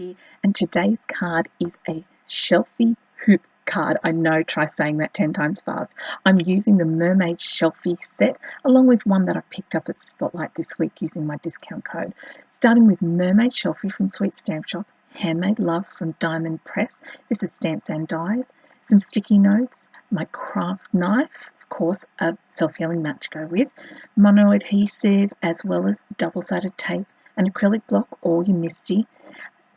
And today's card is a Shelfie hoop card. I know, try saying that 10 times fast. I'm using the Mermaid Shelfie set along with one that I picked up at Spotlight this week using my discount code. Starting with Mermaid Shelfie from Sweet Stamp Shop, Handmade Love from Diamond Press. This is Stamps and Dies. Some sticky notes, my craft knife, of course, a self-healing mat to go with, mono adhesive, as well as double-sided tape, an acrylic block or your MISTI,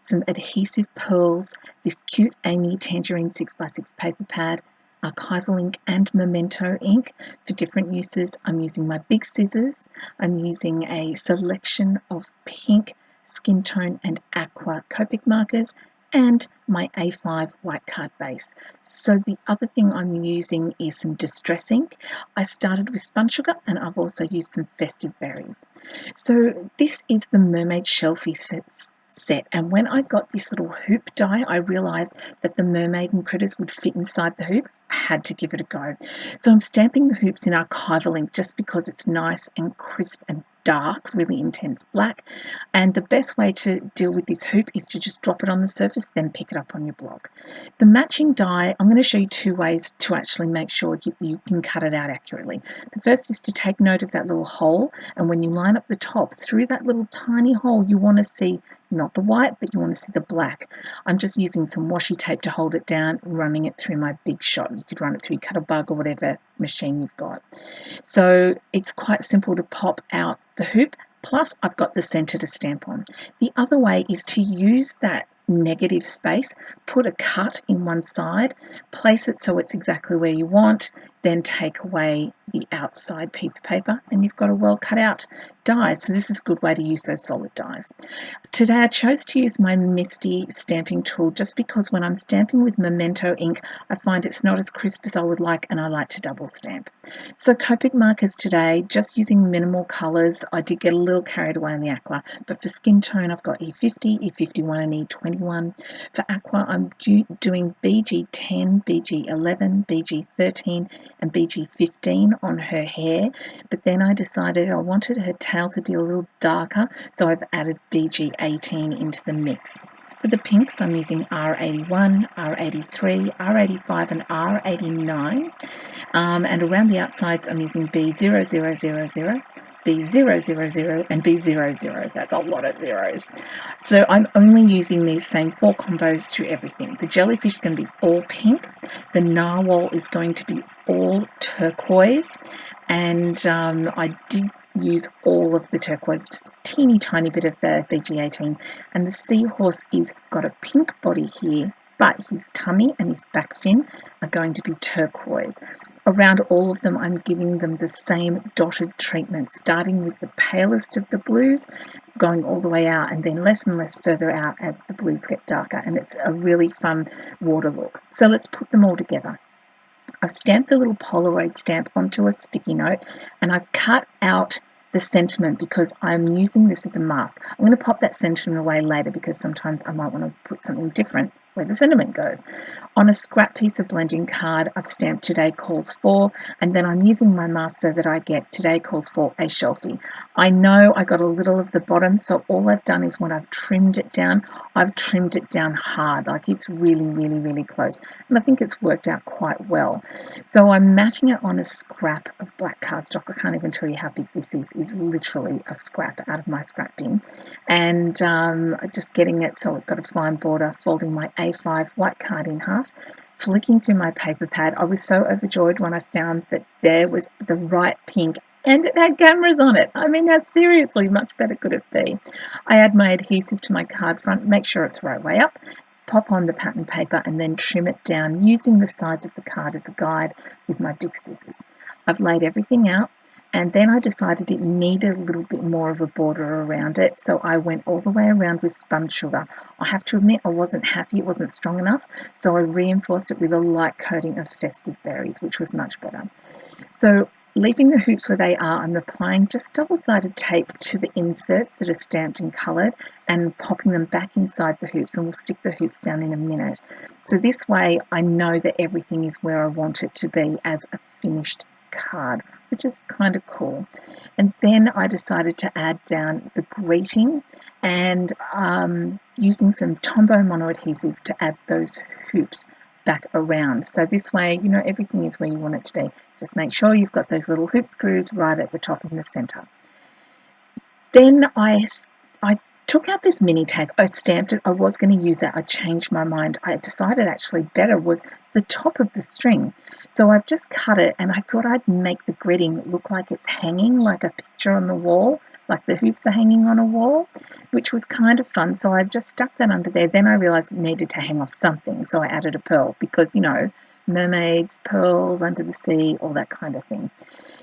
some adhesive pearls, this cute Amy Tangerine 6x6 paper pad, archival ink and memento ink for different uses. I'm using my big scissors. I'm using a selection of pink, skin tone and aqua Copic markers and my A5 white card base. So the other thing I'm using is some distress ink. I started with spun sugar and I've also used some festive berries. So this is the Mermaid Shelfie set, and when I got this little hoop die, I realized that the mermaid and critters would fit inside the hoop. I had to give it a go. So I'm stamping the hoops in archival ink just because it's nice and crisp and dark, really intense black, and the best way to deal with this hoop is to just drop it on the surface, then pick it up on your block. The matching die, I'm going to show you two ways to actually make sure you can cut it out accurately. The first is to take note of that little hole, and when you line up the top, through that little tiny hole you want to see not the white, but you want to see the black. I'm just using some washi tape to hold it down, running it through my Big Shot. You could run it through Cut-A-Bug or whatever machine you've got. So it's quite simple to pop out the hoop, plus I've got the center to stamp on. The other way is to use that negative space, put a cut in one side, place it so it's exactly where you want, then take away the outside piece of paper and you've got a well cut out die. So this is a good way to use those solid dies. Today I chose to use my MISTI stamping tool just because when I'm stamping with memento ink I find it's not as crisp as I would like and I like to double stamp. So Copic markers today, just using minimal colours. I did get a little carried away in the aqua, but for skin tone I've got E50, E51 and E21. For aqua I'm doing BG10, BG11, BG13 and BG15 on her hair, but then I decided I wanted her tail to be a little darker, so I've added BG18 into the mix. For the pinks, I'm using R81, R83, R85 and R89, and around the outsides I'm using B0000, B000 and B00. That's a lot of zeros. So I'm only using these same four combos through everything. The jellyfish is going to be all pink, the narwhal is going to be all turquoise, and I did use all of the turquoise, just a teeny tiny bit of the BG18, and the seahorse is got a pink body here, but his tummy and his back fin are going to be turquoise. Around all of them I'm giving them the same dotted treatment, starting with the palest of the blues, going all the way out and then less and less further out as the blues get darker, and it's a really fun water look. So let's put them all together. I've stamped the little Polaroid stamp onto a sticky note and I've cut out the sentiment because I'm using this as a mask. I'm going to pop that sentiment away later because sometimes I might want to put something different where the sentiment goes. On a scrap piece of blending card, I've stamped Today Calls For, and then I'm using my mask so that I get Today Calls For a Shelfie. I know I got a little of the bottom, so all I've done is when I've trimmed it down, I've trimmed it down hard, like it's really, really, really close. And I think it's worked out quite well. So I'm matching it on a scrap of black cardstock. I can't even tell you how big this is literally a scrap out of my scrap bin. And just getting it so it's got a fine border, folding my A5 white card in half, flicking through my paper pad. I was so overjoyed when I found that there was the right pink and it had cameras on it. I mean, how seriously much better could it be? I add my adhesive to my card front, make sure it's right way up, pop on the pattern paper and then trim it down using the size of the card as a guide with my big scissors. I've laid everything out. And then I decided it needed a little bit more of a border around it, so I went all the way around with spun sugar. I have to admit I wasn't happy, it wasn't strong enough, so I reinforced it with a light coating of festive berries, which was much better. So leaving the hoops where they are, I'm applying just double-sided tape to the inserts that are stamped and coloured and popping them back inside the hoops, and we'll stick the hoops down in a minute. So this way I know that everything is where I want it to be as a finished card, which is kind of cool. And then I decided to add down the greeting and using some Tombow monoadhesive to add those hoops back around. So this way, you know, everything is where you want it to be. Just make sure you've got those little hoop screws right at the top in the center. Then I took out this mini tag. I stamped it. I was going to use it. I changed my mind. I decided actually better was the top of the string. So I've just cut it, and I thought I'd make the gridding look like it's hanging like a picture on the wall, like the hoops are hanging on a wall, which was kind of fun. So I've just stuck that under there. Then I realized it needed to hang off something. So I added a pearl because, you know, mermaids, pearls under the sea, all that kind of thing.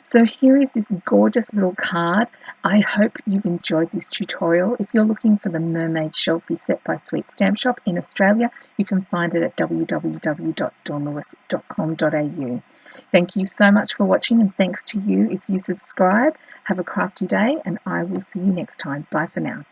So here is this gorgeous little card. I hope you've enjoyed this tutorial. If you're looking for the Mermaid Shelfie set by Sweet Stamp Shop in Australia, you can find it at www.dawnlewis.com.au. Thank you so much for watching, and thanks to you if you subscribe. Have a crafty day, and I will see you next time. Bye for now.